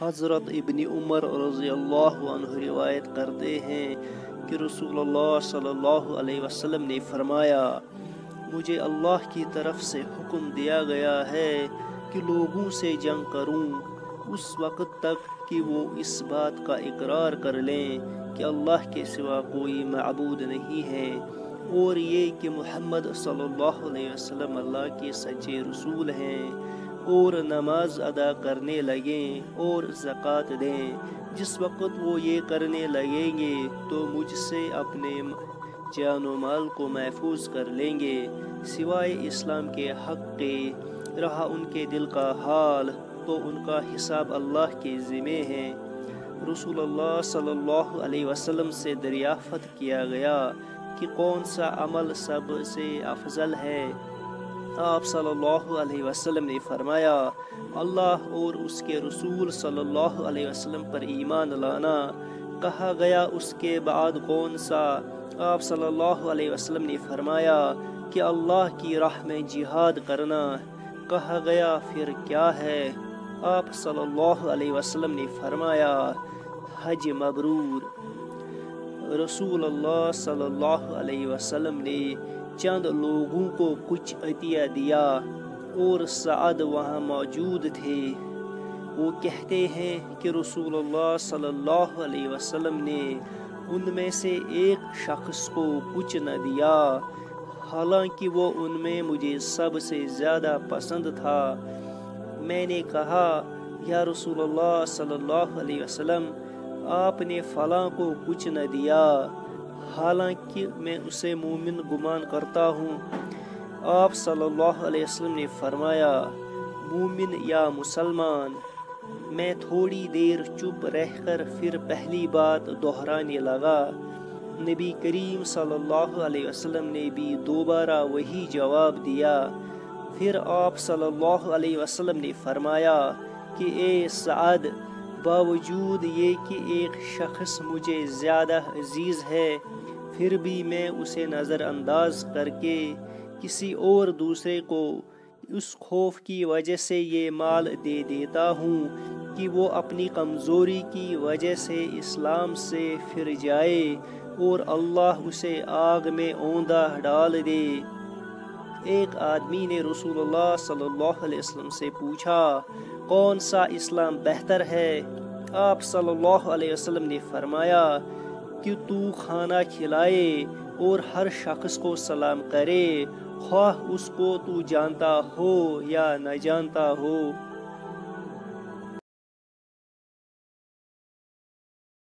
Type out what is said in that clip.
حضرت ابن عمر رضی اللہ عنہ روایت کرتے ہیں کہ رسول اللہ صلی اللہ علیہ وسلم نے فرمایا، مجھے اللہ کی طرف سے حکم دیا گیا ہے کہ لوگوں سے جنگ کروں اس وقت تک کہ وہ اس بات کا اقرار کر لیں کہ اللہ کے سوا کوئی معبود نہیں ہے، اور یہ کہ محمد صلی اللہ علیہ وسلم اللہ کے سچے رسول ہیں، اور نماز ادا کرنے لگیں اور زکوٰۃ دیں۔ جس وقت وہ یہ کرنے لگیں گے تو مجھ سے اپنے جان و مال کو محفوظ کر لیں گے، سوائے اسلام کے حق کے۔ رہا ان کے دل کا حال تو ان کا حساب اللہ کے ذمہ ہے۔ رسول اللہ صلی اللہ علیہ وسلم سے دریافت کیا گیا کہ کون سا عمل سب سے افضل ہے؟ آپ صلی اللہ علیہ وسلم نے فرمایا، اللہ اور اس کے رسول صلی اللہ علیہ وسلم پر ایمان لانا۔ کہا گیا اس کے بعد کون سا؟ آپ صلی اللہ علیہ وسلم نے فرمایا کہ اللہ کی راہ میں جہاد کرنا۔ کہا گیا پھر کیا ہے؟ آپ صلی اللہ علیہ وسلم نے فرمایا حج مبرور۔ رسول اللہ صلی اللہ علیہ وسلم نے چند لوگوں کو کچھ عطیہ دیا اور سعد وہاں موجود تھے۔ وہ کہتے ہیں کہ رسول اللہ صلی اللہ علیہ وسلم نے ان میں سے ایک شخص کو کچھ نہ دیا، حالانکہ وہ ان میں مجھے سب سے زیادہ پسند تھا۔ میں نے کہا، یا رسول اللہ صلی اللہ علیہ وسلم، آپ نے فلاں کو کچھ نہ دیا، حالانکہ میں اسے مومن گمان کرتا ہوں۔ آپ صلی اللہ علیہ وسلم نے فرمایا، مومن یا مسلمان؟ میں تھوڑی دیر چپ رہ کر پھر پہلی بات دہرانے لگا۔ نبی کریم صلی اللہ علیہ وسلم نے بھی دوبارہ وہی جواب دیا۔ پھر آپ صلی اللہ علیہ وسلم نے فرمایا کہ اے سعد، باوجود یہ کہ ایک شخص مجھے زیادہ عزیز ہے، پھر بھی میں اسے نظر انداز کر کے کسی اور دوسرے کو اس خوف کی وجہ سے یہ مال دے دیتا ہوں کہ وہ اپنی کمزوری کی وجہ سے اسلام سے پھر جائے اور اللہ اسے آگ میں اوندہ ڈال دے۔ ایک آدمی نے رسول اللہ صلی اللہ علیہ وسلم سے پوچھا، کون سا اسلام بہتر ہے؟ آپ صلی اللہ علیہ وسلم نے فرمایا کہ تو کھانا کھلائے اور ہر شخص کو سلام کرے، خواہ اس کو تو جانتا ہو یا نہ جانتا ہو۔